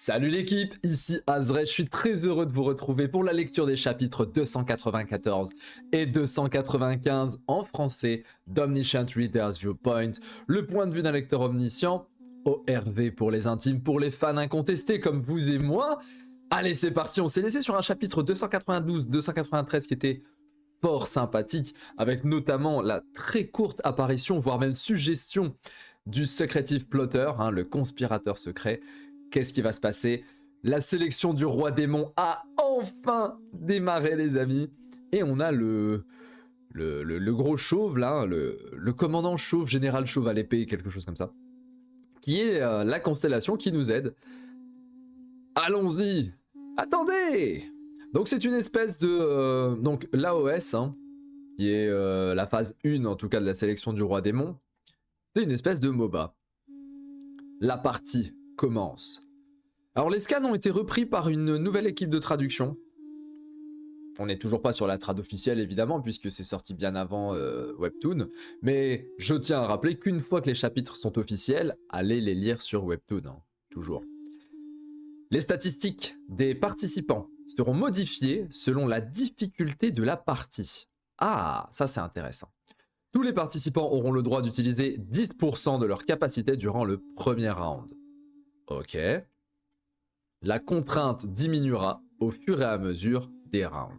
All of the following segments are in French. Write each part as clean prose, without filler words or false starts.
Salut l'équipe, ici Azray, je suis très heureux de vous retrouver pour la lecture des chapitres 294 et 295 en français d'Omniscient Reader's Viewpoint, le point de vue d'un lecteur omniscient, ORV pour les intimes, pour les fans incontestés comme vous et moi. Allez c'est parti, on s'est laissé sur un chapitre 292-293 qui était fort sympathique, avec notamment la très courte apparition, voire même suggestion du secretive plotter, le conspirateur secret. Qu'est-ce qui va se passer? La sélection du roi démon a enfin démarré les amis. Et on a le gros chauve là, le commandant chauve, général chauve à l'épée, quelque chose comme ça. Qui est la constellation qui nous aide. Allons-y. Attendez. Donc c'est une espèce de... donc l'AOS, qui est la phase 1 en tout cas de la sélection du roi démon. C'est une espèce de MOBA. La partie commence. Alors les scans ont été repris par une nouvelle équipe de traduction. On n'est toujours pas sur la trad officielle évidemment puisque c'est sorti bien avant Webtoon. Mais je tiens à rappeler qu'une fois que les chapitres sont officiels, allez les lire sur Webtoon, toujours. Les statistiques des participants seront modifiées selon la difficulté de la partie. Ah, ça c'est intéressant. Tous les participants auront le droit d'utiliser 10% de leur capacité durant le premier round. Ok. La contrainte diminuera au fur et à mesure des rounds.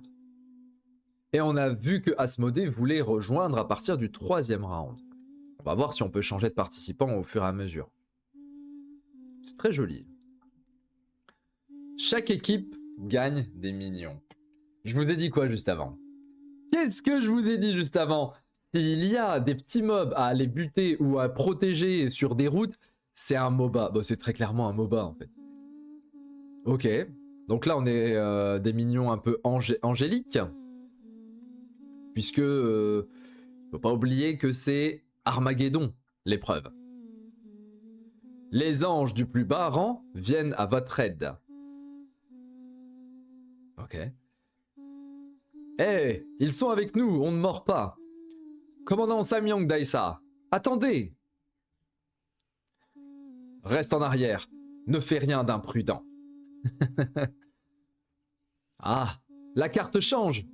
Et on a vu que Asmodée voulait rejoindre à partir du 3e round. On va voir si on peut changer de participant au fur et à mesure. C'est très joli. Chaque équipe gagne des minions. Je vous ai dit quoi juste avant? Qu'est-ce que je vous ai dit juste avant? S'il y a des petits mobs à aller buter ou à protéger sur des routes, c'est un MOBA. Bon, c'est très clairement un MOBA en fait. Ok, donc là on est des minions un peu angéliques. Puisque, faut pas oublier que c'est Armageddon, l'épreuve. Les anges du plus bas rang viennent à votre aide. Ok. Hey, ils sont avec nous, on ne mord pas. Commandant Samyang Daisa, attendez. Reste en arrière, ne fais rien d'imprudent. Ah, la carte change.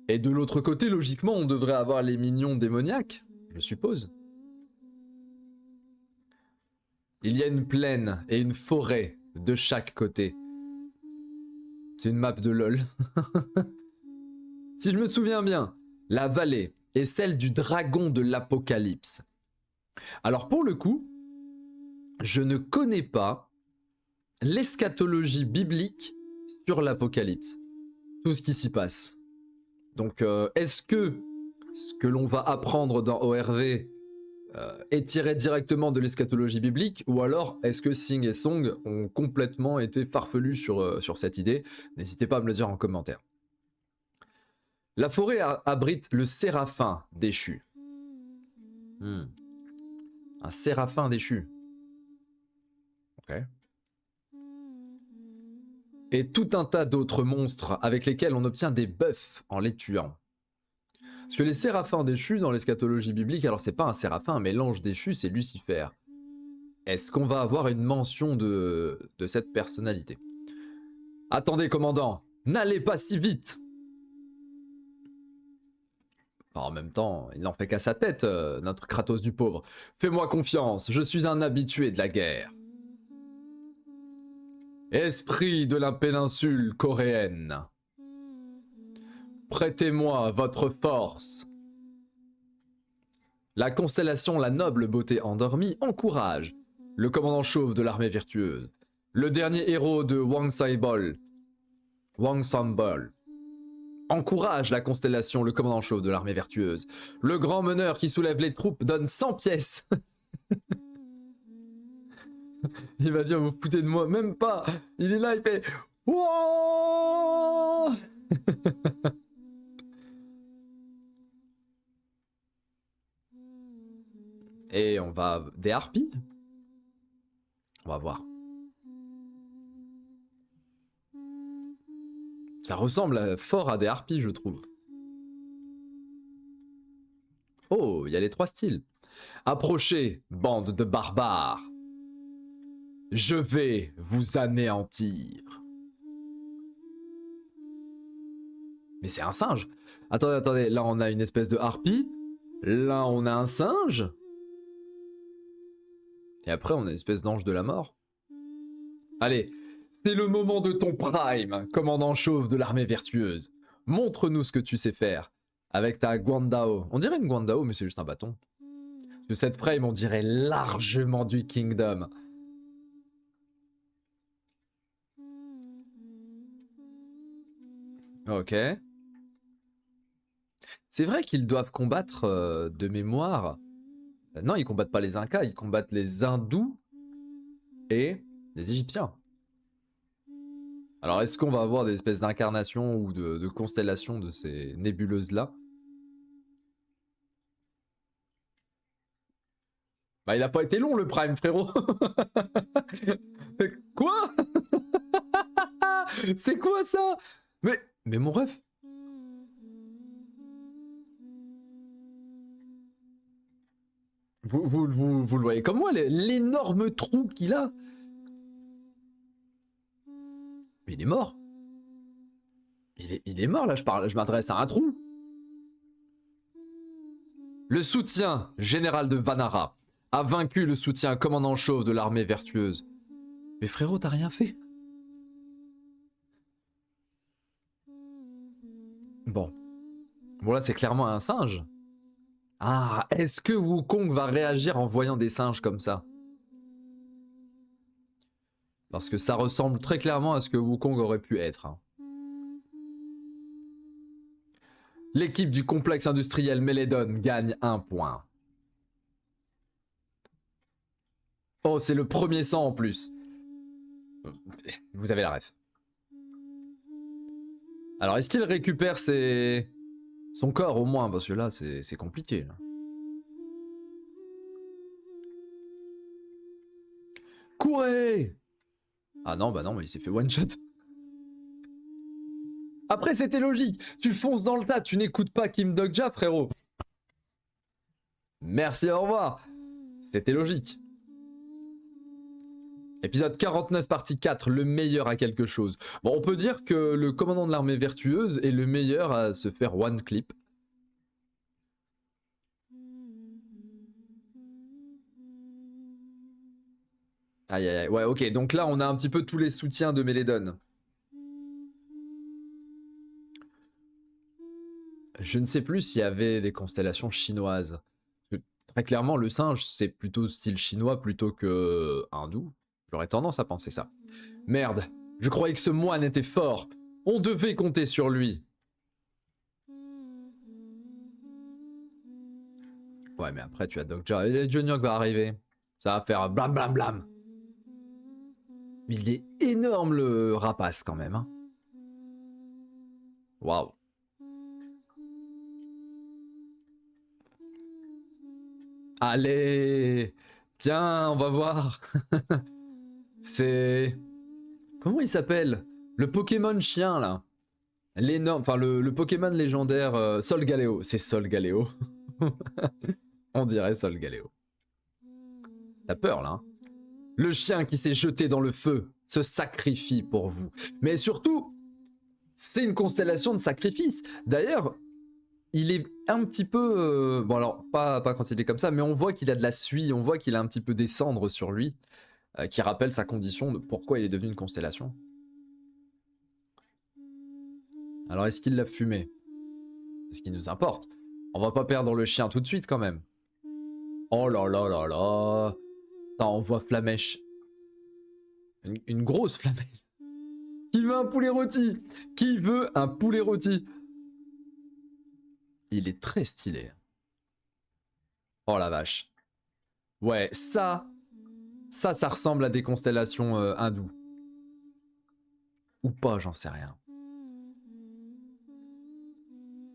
Et de l'autre côté, logiquement, on devrait avoir les minions démoniaques, je suppose. Il y a une plaine et une forêt de chaque côté. C'est une map de LoL. Si je me souviens bien, la vallée est celle du dragon de l'Apocalypse. Alors pour le coup, je ne connais pas l'eschatologie biblique sur l'Apocalypse. Tout ce qui s'y passe. Donc est-ce que ce que l'on va apprendre dans ORV est tiré directement de l'eschatologie biblique, ou alors est-ce que Sing et Song ont complètement été farfelus sur cette idée? N'hésitez pas à me le dire en commentaire. La forêt abrite le séraphin déchu. Un séraphin déchu. Ok. Et tout un tas d'autres monstres avec lesquels on obtient des buffs en les tuant. Parce que les séraphins déchus dans l'eschatologie biblique, alors c'est pas un séraphin, mais l'ange déchu c'est Lucifer. Est-ce qu'on va avoir une mention de cette personnalité? Attendez commandant, n'allez pas si vite. En même temps, il n'en fait qu'à sa tête, notre Kratos du pauvre. Fais-moi confiance, je suis un habitué de la guerre. Esprit de la péninsule coréenne, prêtez-moi votre force. La constellation La Noble Beauté Endormie encourage le commandant chauve de l'armée virtueuse, le dernier héros de Wang Saibol, encourage la constellation le commandant chauve de l'armée vertueuse. Le grand meneur qui soulève les troupes donne 100 pièces. Il va dire, vous vous foutez de moi, même pas. Il est là, il fait... Wouah. Et on va... Des harpies? On va voir. Ça ressemble fort à des harpies, je trouve. Oh, il y a les 3 styles. Approchez, bande de barbares. Je vais vous anéantir. Mais c'est un singe. Attendez, attendez, là on a une espèce de harpie. Là on a un singe. Et après on a une espèce d'ange de la mort. Allez, c'est le moment de ton prime, commandant chauve de l'armée vertueuse. Montre-nous ce que tu sais faire. Avec ta Guandao. On dirait une Guandao, mais c'est juste un bâton. De cette frame, on dirait largement du Kingdom. Ok. C'est vrai qu'ils doivent combattre de mémoire. Non, ils combattent pas les Incas, ils combattent les Hindous et les Égyptiens. Alors, est-ce qu'on va avoir des espèces d'incarnations ou de constellations de ces nébuleuses-là? Bah, il a pas été long le Prime, frérot. Quoi? C'est quoi ça? Mais mon ref. Vous le voyez comme moi, l'énorme trou qu'il a. Mais il est mort. Il est mort là, je m'adresse à un trou. Le soutien général de Vanara a vaincu le soutien commandant chauve de l'armée vertueuse. Mais frérot, t'as rien fait. Bon. Bon là c'est clairement un singe. Ah, est-ce que Wukong va réagir en voyant des singes comme ça? Parce que ça ressemble très clairement à ce que Wukong aurait pu être. Hein. L'équipe du complexe industriel Meledon gagne 1 point. Oh, c'est le premier sang en plus. Vous avez la ref. Alors, est-ce qu'il récupère son corps au moins? Parce que là, c'est compliqué. Là. Courez! Ah non, bah non, mais il s'est fait one shot. Après, c'était logique. Tu fonces dans le tas, tu n'écoutes pas Kim Dogja, frérot. Merci, au revoir. C'était logique. Épisode 49, partie 4, le meilleur à quelque chose. Bon, on peut dire que le commandant de l'armée vertueuse est le meilleur à se faire one clip. Aïe aïe aïe, ouais ok, donc là on a un petit peu tous les soutiens de Meledon. Je ne sais plus s'il y avait des constellations chinoises. Très clairement, le singe, c'est plutôt style chinois plutôt que hindou. J'aurais tendance à penser ça. Merde, je croyais que ce moine était fort. On devait compter sur lui. Ouais, mais après, tu as Dogja. Et Jonyok va arriver. Ça va faire blam blam blam. Il est énorme le rapace quand même. Hein. Waouh. Allez, tiens, on va voir. C'est... Comment il s'appelle? Le Pokémon chien, là. L'énorme... Enfin, le Pokémon légendaire Solgaleo. C'est Solgaleo. On dirait Solgaleo. T'as peur, là. Hein, le chien qui s'est jeté dans le feu se sacrifie pour vous. Mais surtout, c'est une constellation de sacrifices. D'ailleurs... Il est un petit peu... bon alors, pas quand il est comme ça, mais on voit qu'il a de la suie, on voit qu'il a un petit peu des cendres sur lui, qui rappelle sa condition de pourquoi il est devenu une constellation. Alors est-ce qu'il l'a fumé? C'est ce qui nous importe. On va pas perdre le chien tout de suite quand même. Oh là là là là. Attends, on voit Flamèche. Une grosse Flamèche. Qui veut un poulet rôti? Qui veut un poulet rôti? Il est très stylé. Oh la vache. Ouais, ça ressemble à des constellations hindoues. Ou pas, j'en sais rien.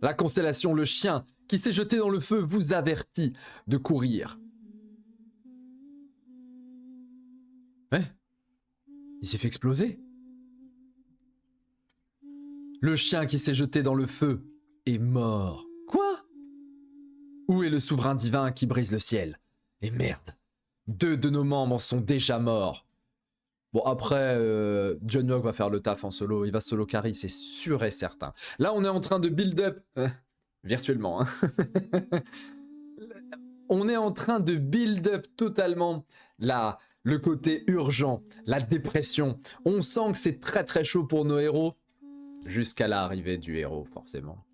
La constellation le chien qui s'est jeté dans le feu vous avertit de courir. Ouais. Il s'est fait exploser. Le chien qui s'est jeté dans le feu est mort. Quoi? Où est le souverain divin qui brise le ciel? Et merde, 2 de nos membres sont déjà morts. Bon, après, Jungkook va faire le taf en solo. Il va solo carry, c'est sûr et certain. Là, on est en train de build up... virtuellement, hein. On est en train de build up totalement le côté urgent, la dépression. On sent que c'est très très chaud pour nos héros. Jusqu'à l'arrivée du héros, forcément.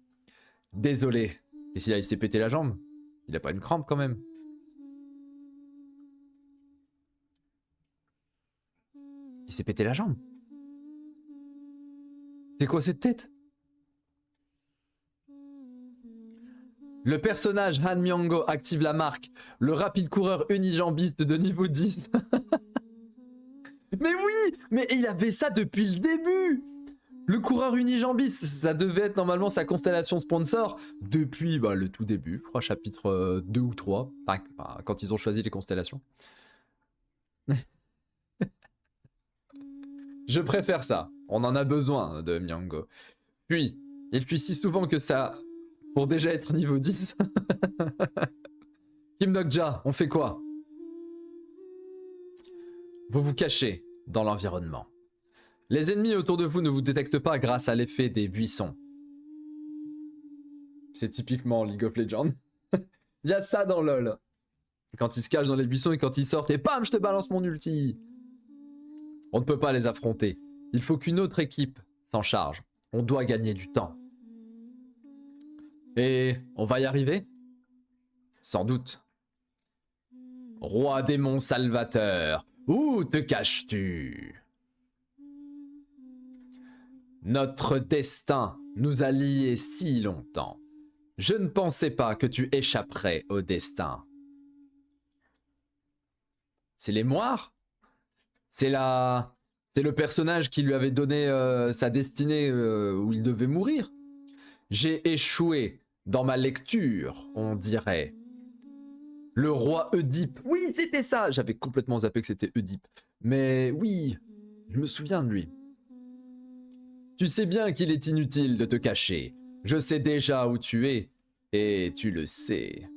Désolé. Et si là, il s'est pété la jambe? Il a pas une crampe quand même? Il s'est pété la jambe? C'est quoi cette tête? Le personnage Han Myung-go active la marque. Le rapide coureur unijambiste de niveau 10. Mais oui! Mais il avait ça depuis le début! Le coureur unijambiste, ça devait être normalement sa constellation sponsor depuis le tout début, je crois chapitre 2 ou 3, enfin, quand ils ont choisi les constellations. Je préfère ça, on en a besoin de Myung-go. Puis, il fuit si souvent que ça, pour déjà être niveau 10. Kim Nok-ja, on fait quoi? Vous vous cachez dans l'environnement. Les ennemis autour de vous ne vous détectent pas grâce à l'effet des buissons. C'est typiquement League of Legends. Il y a ça dans LoL. Quand ils se cachent dans les buissons et quand ils sortent et bam, je te balance mon ulti. On ne peut pas les affronter. Il faut qu'une autre équipe s'en charge. On doit gagner du temps. Et on va y arriver? Sans doute. Roi démon salvateur, où te caches-tu? Notre destin nous a liés si longtemps. Je ne pensais pas que tu échapperais au destin. C'est les moires? C'est le personnage qui lui avait donné sa destinée où il devait mourir. J'ai échoué dans ma lecture, on dirait. Le roi Oedipe. Oui, c'était ça. J'avais complètement zappé que c'était Oedipe. Mais oui, je me souviens de lui. Tu sais bien qu'il est inutile de te cacher. Je sais déjà où tu es, et tu le sais.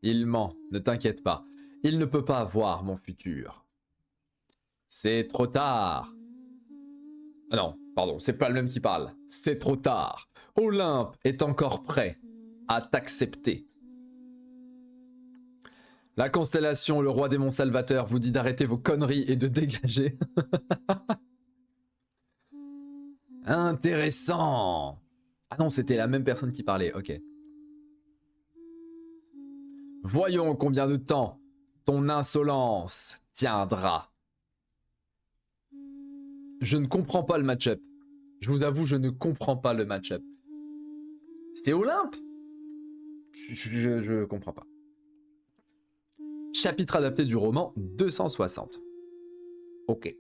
Il ment, ne t'inquiète pas. Il ne peut pas voir mon futur. C'est trop tard. Ah non, pardon, c'est pas le même qui parle. C'est trop tard. Olympe est encore prêt à t'accepter. La constellation, le roi démon salvateur, vous dit d'arrêter vos conneries et de dégager. Intéressant. Ah non, c'était la même personne qui parlait, ok. Voyons combien de temps ton insolence tiendra. Je ne comprends pas le match-up. Je vous avoue, je ne comprends pas le match-up. C'est Olympe? Je comprends pas. Chapitre adapté du roman 260. Ok. Et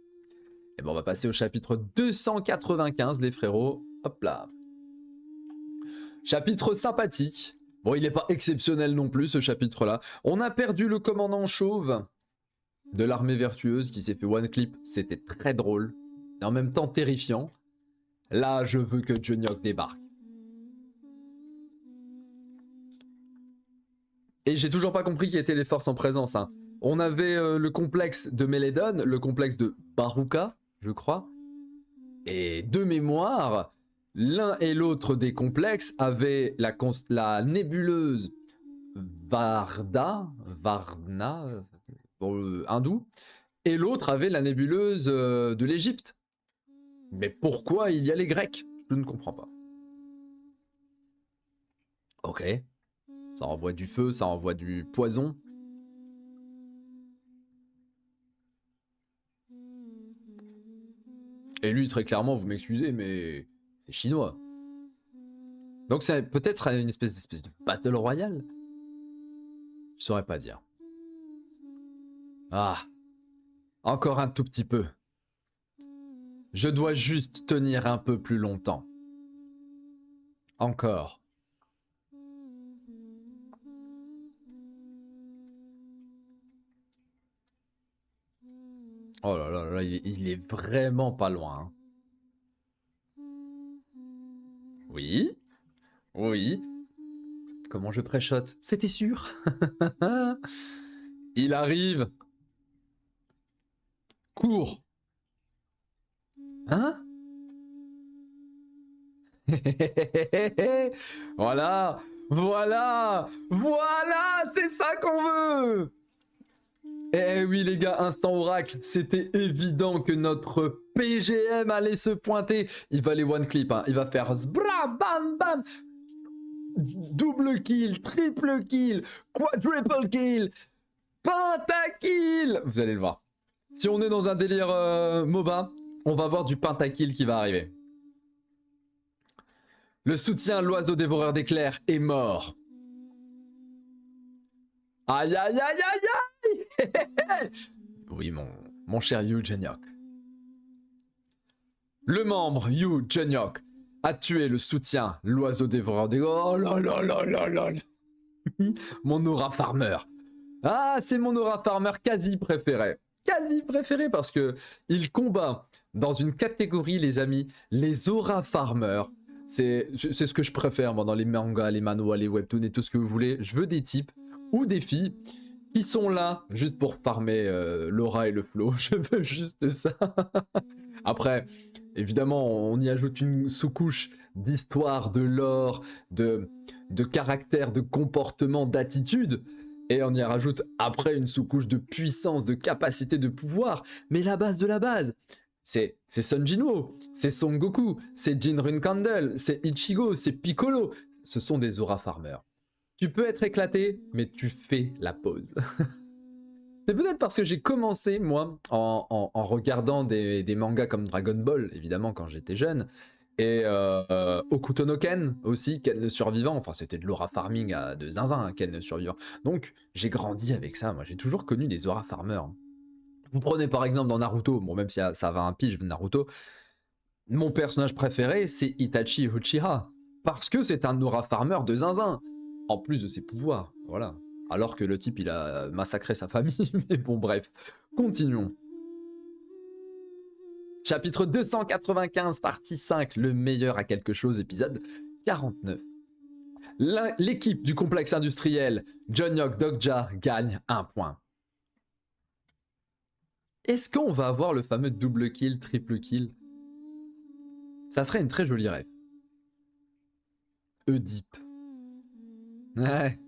ben on va passer au chapitre 295, les frérots. Hop là. Chapitre sympathique. Bon, il n'est pas exceptionnel non plus, ce chapitre-là. On a perdu le commandant chauve de l'armée vertueuse qui s'est fait one clip. C'était très drôle. Et en même temps terrifiant. Là, je veux que Jungkook débarque. Et j'ai toujours pas compris qui étaient les forces en présence. Hein. On avait le complexe de Meledon, le complexe de Baruka, je crois. Et de mémoire, l'un et l'autre des complexes avaient la nébuleuse Varna, hindoue, et l'autre avait la nébuleuse de l'Égypte. Mais pourquoi il y a les Grecs? Je ne comprends pas. Ok. Ça envoie du feu, ça envoie du poison. Et lui, très clairement, vous m'excusez, mais c'est chinois. Donc c'est peut-être une espèce de battle royale. Je saurais pas dire. Ah. Encore un tout petit peu. Je dois juste tenir un peu plus longtemps. Encore. Oh là là là, il est vraiment pas loin. Hein. Oui. Oui. Comment je pré-shot? C'était sûr. Il arrive. Cours. Hein? Voilà, voilà, voilà, c'est ça qu'on veut. Eh oui les gars, instant oracle, c'était évident que notre PGM allait se pointer. Il va aller one clip, hein. Il va faire zbra bam bam, double kill, triple kill, quadruple kill, pentakill. Vous allez le voir. Si on est dans un délire MOBA, on va voir du pentakill qui va arriver. Le soutien à l'oiseau dévoreur d'éclairs est mort. Aïe aïe aïe aïe aïe. Oui mon cher Yu Jeonyok. Le membre Yu Jeonyok a tué le soutien, l'oiseau dévoreur d'éclairs. Oh là là là là là. Mon aura farmer. Ah, c'est mon aura farmer quasi préféré. Quasi préféré parce que il combat dans une catégorie, les amis, les aura farmers. C'est ce que je préfère moi dans les mangas, les manhwas, les webtoons et tout ce que vous voulez. Je veux des types ou des filles qui sont là juste pour farmer l'aura et le flow. Je veux juste ça. Après, évidemment, on y ajoute une sous-couche d'histoire, de lore, de caractère, de comportement, d'attitude. Et on y rajoute après une sous-couche de puissance, de capacité, de pouvoir. Mais la base de la base, c'est Sun Jinwoo, c'est Son Goku, c'est Jinrun Candle, c'est Ichigo, c'est Piccolo. Ce sont des aura farmers. Tu peux être éclaté, mais tu fais la pause. C'est peut-être parce que j'ai commencé, moi, en regardant des mangas comme Dragon Ball, évidemment, quand j'étais jeune, et Okuto no Ken aussi, Ken le survivant, enfin c'était de l'aura farming de zinzin, hein, Ken le survivant. Donc j'ai grandi avec ça, moi j'ai toujours connu des aura farmers. Vous prenez par exemple dans Naruto, bon même si ça va un pige Naruto, mon personnage préféré c'est Itachi Uchiha, parce que c'est un aura farmer de zinzin, en plus de ses pouvoirs, voilà. Alors que le type il a massacré sa famille, mais bon bref, continuons. Chapitre 295, partie 5, le meilleur à quelque chose, épisode 49. L'équipe du complexe industriel Jeonyok Dokja gagne 1 point. Est-ce qu'on va avoir le fameux double kill, triple kill? Ça serait une très jolie rêve. Oedipe. Ouais.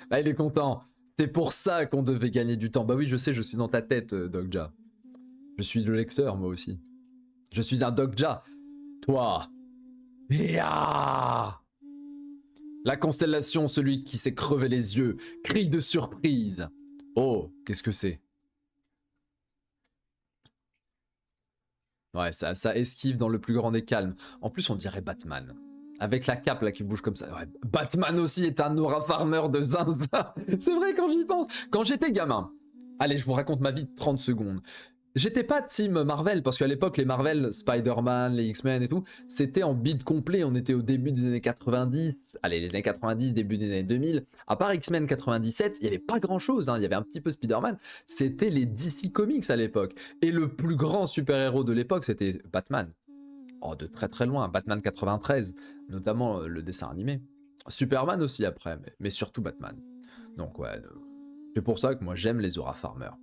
Bah, il est content. C'est pour ça qu'on devait gagner du temps. Bah oui, je sais, je suis dans ta tête, Dokja. Je suis le lecteur, moi aussi. Je suis un Dokja. Toi. Ya. La constellation, celui qui s'est crevé les yeux, crie de surprise. Oh, qu'est-ce que c'est? Ouais, ça esquive dans le plus grand des calmes. En plus, on dirait Batman. Avec la cape là qui bouge comme ça. Ouais, Batman aussi est un aura farmer de zinzin. C'est vrai quand j'y pense. Quand j'étais gamin. Allez, je vous raconte ma vie de 30 secondes. J'étais pas team Marvel, parce qu'à l'époque, les Marvel, Spider-Man, les X-Men et tout, c'était en bid complet. On était au début des années 90. Allez, les années 90, début des années 2000. À part X-Men 97, il n'y avait pas grand-chose. Hein. Il y avait un petit peu Spider-Man. C'était les DC Comics à l'époque. Et le plus grand super-héros de l'époque, c'était Batman. Oh, de très très loin. Batman 93, notamment le dessin animé. Superman aussi après, mais surtout Batman. Donc ouais, c'est pour ça que moi j'aime les aura farmers.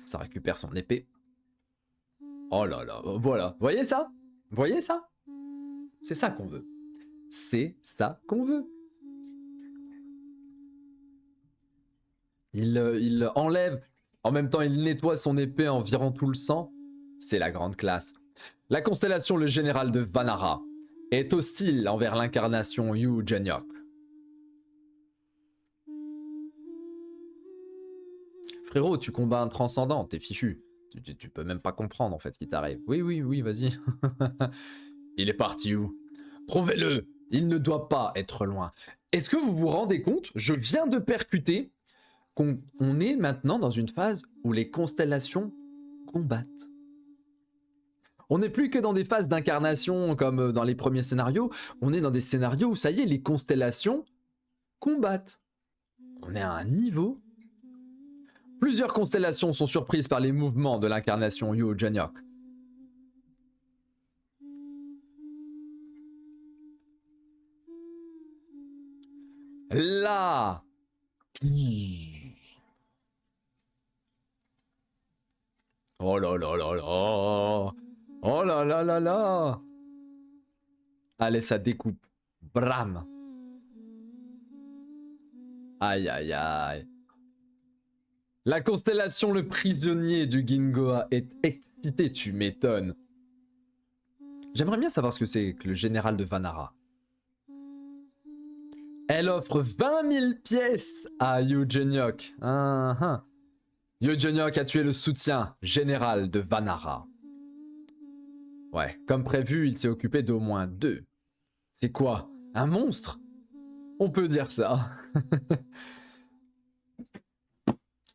Ça récupère son épée. Oh là là, voilà. Voyez ça? Voyez ça? C'est ça qu'on veut. C'est ça qu'on veut. Il enlève, en même temps il nettoie son épée en virant tout le sang. C'est la grande classe. La constellation le général de Vanara est hostile envers l'incarnation Yu Jeonyok. Frérot, tu combats un transcendant, t'es fichu. Tu peux même pas comprendre en fait ce qui t'arrive. Oui, oui, oui, vas-y. Il est parti où? Trouvez-le. Il ne doit pas être loin. Est-ce que vous vous rendez compte? Je viens de percuter qu'on est maintenant dans une phase où les constellations combattent. On n'est plus que dans des phases d'incarnation comme dans les premiers scénarios. On est dans des scénarios où ça y est, les constellations combattent. On est à un niveau. Plusieurs constellations sont surprises par les mouvements de l'incarnation Yu Jeonyok. Là, Oh là là là là. Oh là là là là. Allez, ça découpe. Bram. Aïe aïe aïe. La constellation le prisonnier du Gingoa est excitée, tu m'étonnes. J'aimerais bien savoir ce que c'est que le général de Vanara. Elle offre 20 000 pièces à Eugenyok. Eugenyok a tué le soutien général de Vanara. Ouais, comme prévu, il s'est occupé d'au moins 2. C'est quoi? Un monstre? On peut dire ça.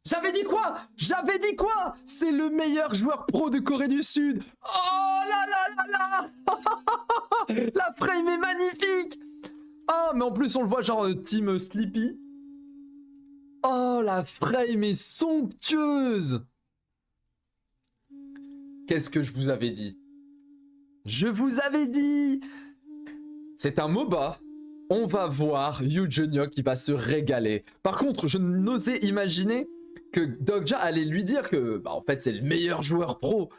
J'avais dit quoi? J'avais dit quoi? C'est le meilleur joueur pro de Corée du Sud. Oh là là là là. La frame est magnifique. Ah, mais en plus on le voit genre team Sleepy. Oh, la frame est somptueuse. Qu'est-ce que je vous avais dit? Je vous avais dit. C'est un MOBA. On va voir Eugenyok qui va se régaler. Par contre, je n'osais imaginer que Dogja allait lui dire que en fait c'est le meilleur joueur pro.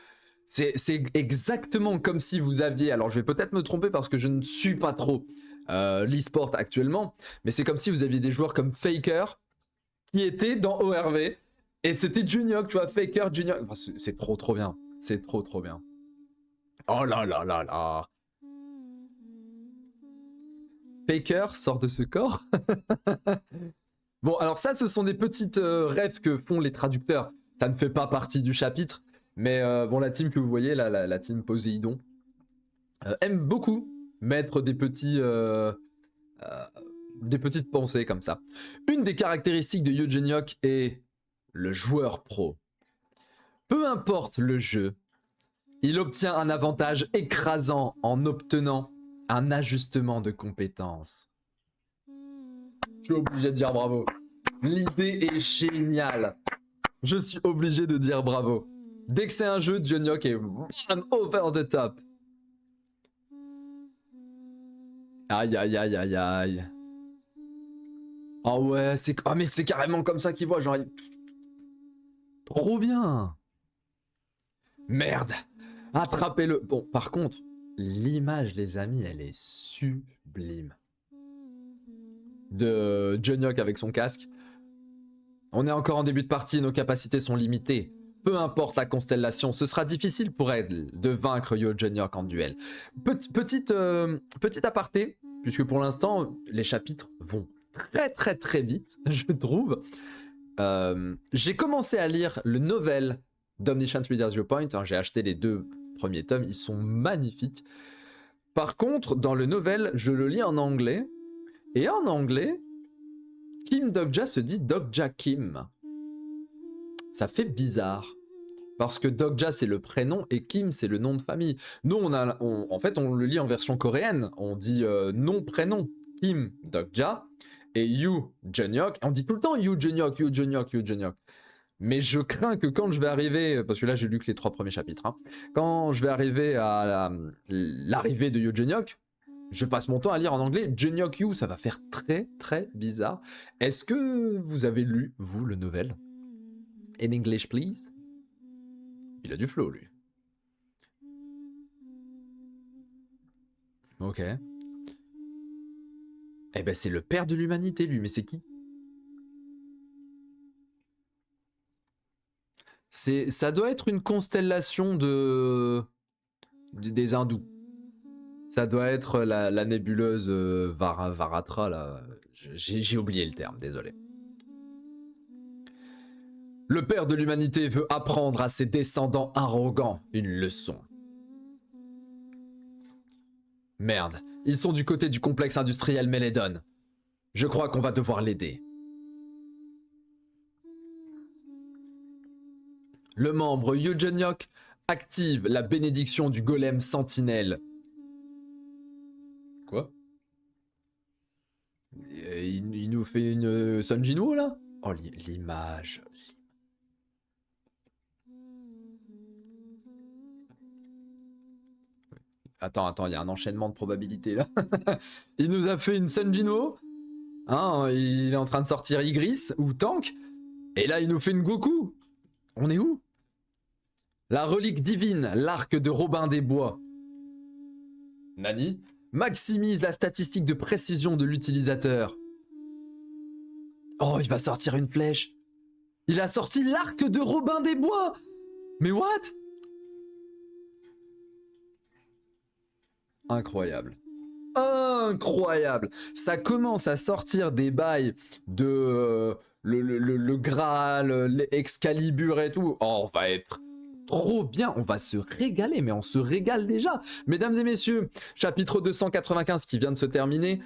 C'est exactement comme si vous aviez, alors je vais peut-être me tromper parce que je ne suis pas trop l'e-sport actuellement, mais c'est comme si vous aviez des joueurs comme Faker qui étaient dans ORV et c'était Eugenyok, tu vois, Faker, Eugenyok. Enfin, c'est trop bien, c'est trop bien. Oh là là là là. Faker sort de ce corps. Bon, alors ça, ce sont des petites rêves que font les traducteurs. Ça ne fait pas partie du chapitre. Mais bon, la team que vous voyez, là, la team Poséidon, aime beaucoup mettre des petites pensées comme ça. Une des caractéristiques de Eugenyok est le joueur pro. Peu importe le jeu, il obtient un avantage écrasant en obtenant un ajustement de compétences. Je suis obligé de dire bravo. L'idée est géniale. Je suis obligé de dire bravo. Dès que c'est un jeu, Eugenyok est over the top. Aïe aïe aïe aïe aïe. Oh ouais, mais c'est carrément comme ça qu'il voit, genre... Trop bien. Merde. Attrapez-le. Bon, par contre, l'image, les amis, elle est sublime. De Eugenyok avec son casque. On est encore en début de partie, nos capacités sont limitées. Peu importe la constellation, ce sera difficile pour elle de vaincre Eugenyok en duel. Petit aparté, puisque pour l'instant, les chapitres vont très vite, je trouve. J'ai commencé à lire le novel d'Omniscient Reader's Viewpoint. J'ai acheté les 2 premiers tomes, ils sont magnifiques. Par contre, dans le novel, je le lis en anglais. Et en anglais, Kim Dogja se dit Dogja Kim. Ça fait bizarre. Parce que Dogja c'est le prénom et Kim c'est le nom de famille. Nous en fait on le lit en version coréenne. On dit nom-prénom. Kim Dogja et Eugenyok. On dit tout le temps Eugenyok, Eugenyok, Eugenyok. Mais je crains que quand je vais arriver, parce que là j'ai lu que les 3 premiers chapitres, hein, quand je vais arriver à l'arrivée de Eugenyok, je passe mon temps à lire en anglais Eugenyok You, ça va faire très bizarre. Est-ce que vous avez lu, vous, le novel? In English, please? Il a du flow, lui. Ok. Eh ben, c'est le père de l'humanité, lui, mais c'est qui? Ça doit être une constellation des hindous. Ça doit être la nébuleuse Varatra, là. J'ai oublié le terme, désolé. Le père de l'humanité veut apprendre à ses descendants arrogants une leçon. Merde, ils sont du côté du complexe industriel Meledon. Je crois qu'on va devoir l'aider. Le membre Eugenyok active la bénédiction du golem sentinelle. Quoi? Il nous fait une Sanjino là? Oh, l'image. Attends, il y a un enchaînement de probabilités là. Il nous a fait une Sanjino. Hein, il est en train de sortir Igris ou Tank. Et là, il nous fait une Goku. On est où? La relique divine, l'arc de Robin des Bois. Nani? Maximise la statistique de précision de l'utilisateur. Oh, il va sortir une flèche. Il a sorti l'arc de Robin des Bois. Mais what? Incroyable. Incroyable. Ça commence à sortir des bails de le Graal, l'Excalibur et tout. Oh, on va être trop bien. On va se régaler, mais on se régale déjà. Mesdames et messieurs, chapitre 295 qui vient de se terminer.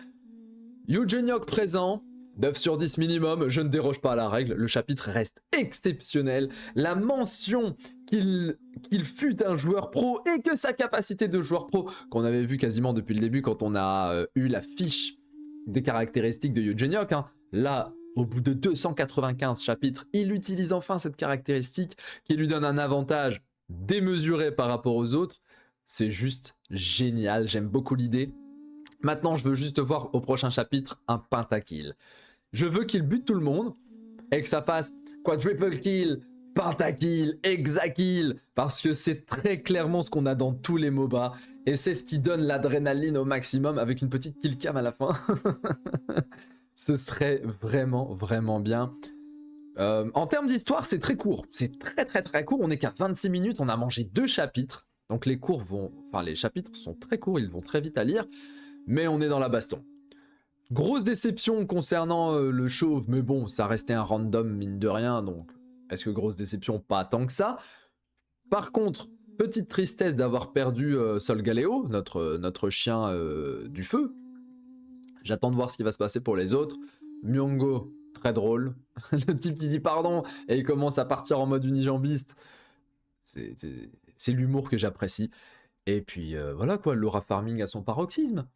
Eugeniok présent. 9 sur 10 minimum, je ne déroge pas à la règle, le chapitre reste exceptionnel. La mention qu'il fut un joueur pro et que sa capacité de joueur pro, qu'on avait vu quasiment depuis le début quand on a eu la fiche des caractéristiques de Eugeniok, hein. Là, au bout de 295 chapitres, il utilise enfin cette caractéristique qui lui donne un avantage démesuré par rapport aux autres. C'est juste génial, j'aime beaucoup l'idée. Maintenant, je veux juste voir au prochain chapitre un pentakill. Je veux qu'il bute tout le monde et que ça fasse quadruple kill, pentakill, hexakill, parce que c'est très clairement ce qu'on a dans tous les MOBA et c'est ce qui donne l'adrénaline au maximum avec une petite kill cam à la fin. Ce serait vraiment, vraiment bien. En termes d'histoire, c'est très court. C'est très court. On n'est qu'à 26 minutes. On a mangé 2 chapitres. Donc les chapitres sont très courts. Ils vont très vite à lire. Mais on est dans la baston. Grosse déception concernant le chauve, mais bon, ça restait un random mine de rien, donc est-ce que grosse déception? Pas tant que ça. Par contre, petite tristesse d'avoir perdu Solgaleo, notre chien du feu. J'attends de voir ce qui va se passer pour les autres. Myongo, très drôle. Le type qui dit pardon et il commence à partir en mode unijambiste. C'est l'humour que j'apprécie. Et puis voilà quoi, Laura Farming à son paroxysme.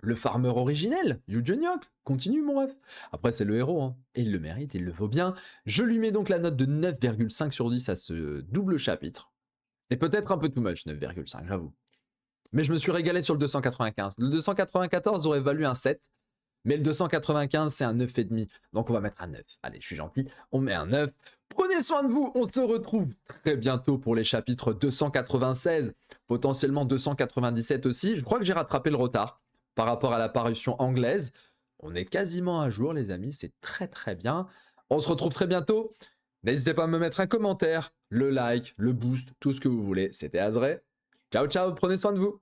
Le farmer originel, Eugeniok, continue mon ref. Après c'est le héros, hein. Et il le mérite, il le vaut bien. Je lui mets donc la note de 9,5 sur 10 à ce double chapitre. C'est peut-être un peu too much, 9,5, j'avoue. Mais je me suis régalé sur le 295. Le 294 aurait valu un 7, mais le 295 c'est un 9,5. Donc on va mettre un 9. Allez, je suis gentil, on met un 9. Prenez soin de vous, on se retrouve très bientôt pour les chapitres 296, potentiellement 297 aussi. Je crois que j'ai rattrapé le retard par rapport à la parution anglaise. On est quasiment à jour les amis, c'est très bien. On se retrouve très bientôt. N'hésitez pas à me mettre un commentaire, le like, le boost, tout ce que vous voulez. C'était Azray. Ciao ciao, prenez soin de vous.